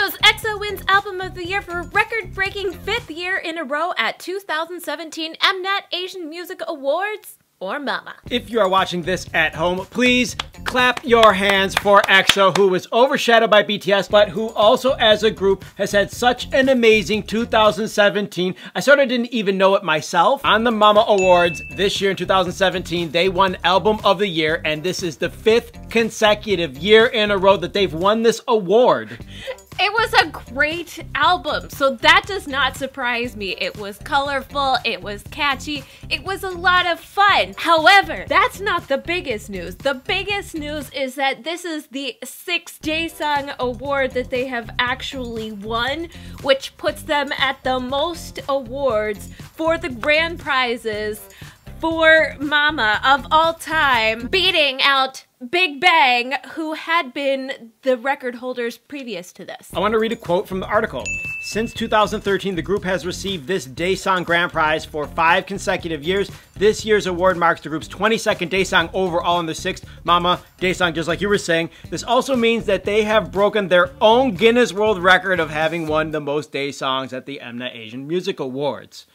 Does EXO wins Album of the Year for record-breaking 5th year in a row at 2017 Mnet Asian Music Awards? Or Mama? If you are watching this at home, please clap your hands for EXO, who was overshadowed by BTS, but who also as a group has had such an amazing 2017. I sort of didn't even know it myself. On the Mama Awards this year in 2017, they won Album of the Year, and this is the 5th consecutive year in a row that they've won this award. It was a great album, so that does not surprise me. It was colorful, it was catchy, it was a lot of fun. However, that's not the biggest news. The biggest news is that this is the 6th Daesang award that they have actually won, which puts them at the most awards for the grand prizes for Mama of all time, beating out Big Bang, who had been the record holders previous to this. I want to read a quote from the article. Since 2013, the group has received this Daesang Grand Prize for 5 consecutive years. This year's award marks the group's 22nd Daesang overall and the 6th Mama Daesang, just like you were saying. This also means that they have broken their own Guinness World Record of having won the most Daesangs at the Mnet Asian Music Awards.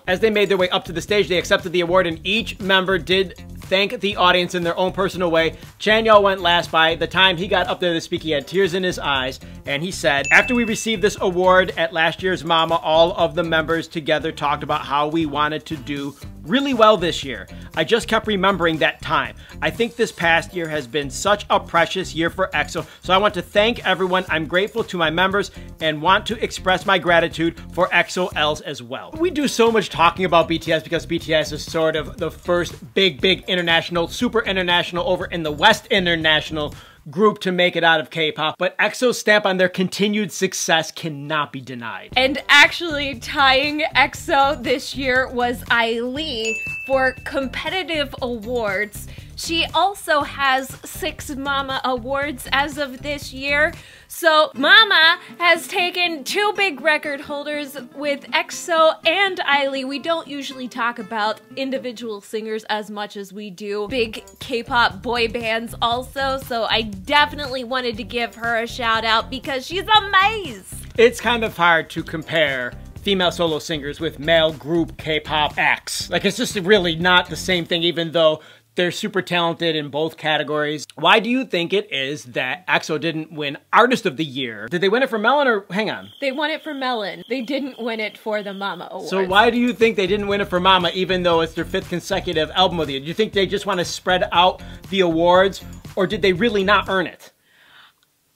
As they made their way up to the stage, they accepted the award, and each member did thank the audience in their own personal way. Chanyeol went last. By the time he got up there to speak, he had tears in his eyes, and he said, "After we received this award at last year's Mama, all of the members together talked about how we wanted to do really well this year. I just kept remembering that time. I think this past year has been such a precious year for EXO, so I want to thank everyone. I'm grateful to my members and want to express my gratitude for EXO-Ls as well." We do so much talking about BTS because BTS is sort of the first big international, super international, over in the West international group to make it out of K-pop, but EXO's stamp on their continued success cannot be denied. And actually tying EXO this year was Lee for competitive awards. She also has 6 Mama Awards as of this year. So Mama has taken 2 big record holders with EXO and Lee. We don't usually talk about individual singers as much as we do big K-pop boy bands also, so I definitely wanted to give her a shout out because she's amazing. It's kind of hard to compare female solo singers with male group K-pop acts. Like, it's just really not the same thing, even though they're super talented in both categories. Why do you think it is that EXO didn't win Artist of the Year? Did they win it for Melon or, hang on? They won it for Melon. They didn't win it for the Mama Awards. So why do you think they didn't win it for Mama even though it's their 5th consecutive album of the year? Do you think they just want to spread out the awards, or did they really not earn it?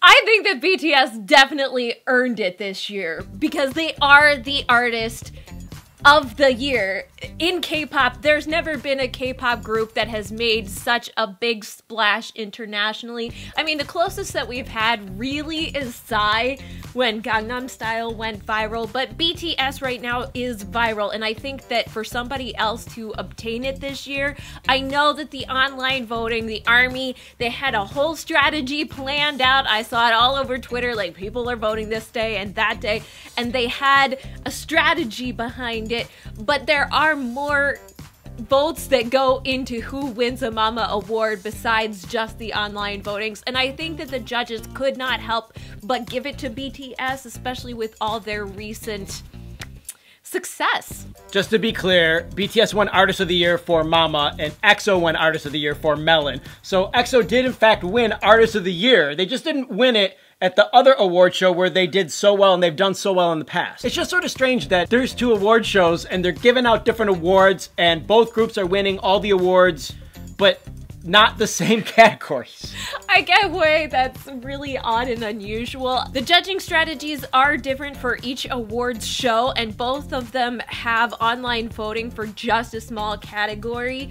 I think that BTS definitely earned it this year because they are the artist of the year. In K-pop, there's never been a K-pop group that has made such a big splash internationally. I mean, the closest that we've had really is Psy when Gangnam Style went viral, but BTS right now is viral, and I think that for somebody else to obtain it this year, I know that the online voting, the ARMY, they had a whole strategy planned out. I saw it all over Twitter, like people are voting this day and that day, and they had a strategy behind it, but there are more votes that go into who wins a Mama Award besides just the online votings, and I think that the judges could not help but give it to BTS, especially with all their recent success. Just to be clear, BTS won Artist of the Year for Mama, and EXO won Artist of the Year for Melon. So EXO did in fact win Artist of the Year. They just didn't win it at the other award show where they did so well and they've done so well in the past. It's just sort of strange that there's 2 award shows and they're giving out different awards and both groups are winning all the awards, but not the same categories. I get away, that's really odd and unusual. The judging strategies are different for each awards show, and both of them have online voting for just a small category,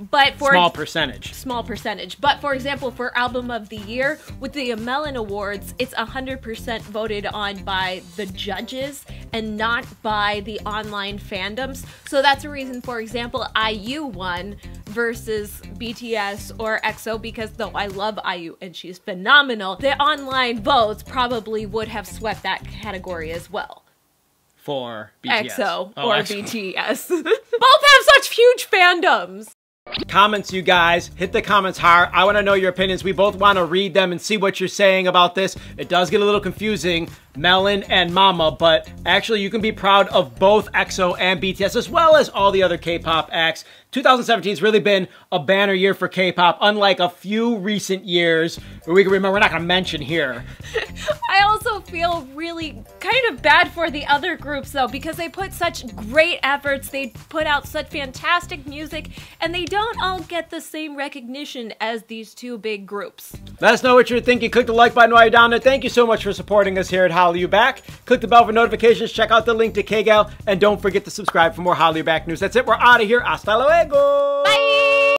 but for small percentage. But for example, for Album of the Year, with the Melon Awards, it's 100% voted on by the judges and not by the online fandoms. So that's a reason, for example, IU won versus BTS or EXO, because though I love IU and she's phenomenal, the online votes probably would have swept that category as well. For BTS. EXO or BTS. Both have such huge fandoms. Comments, you guys. Hit the comments hard. I want to know your opinions. We both want to read them and see what you're saying about this. It does get a little confusing, Melon and Mama, but actually you can be proud of both EXO and BTS as well as all the other K-pop acts. 2017 has really been a banner year for K-pop, unlike a few recent years where we can remember we're not going to mention here. I also feel really kind of bad for the other groups though, because they put such great efforts, they put out such fantastic music, and they don't all get the same recognition as these two big groups. Let us know what you're thinking. Click the like button while you're down there. Thank you so much for supporting us here at HallyuBack. Click the bell for notifications. Check out the link to KGal. And don't forget to subscribe for more HallyuBack news. That's it. We're out of here. Hasta luego. Bye.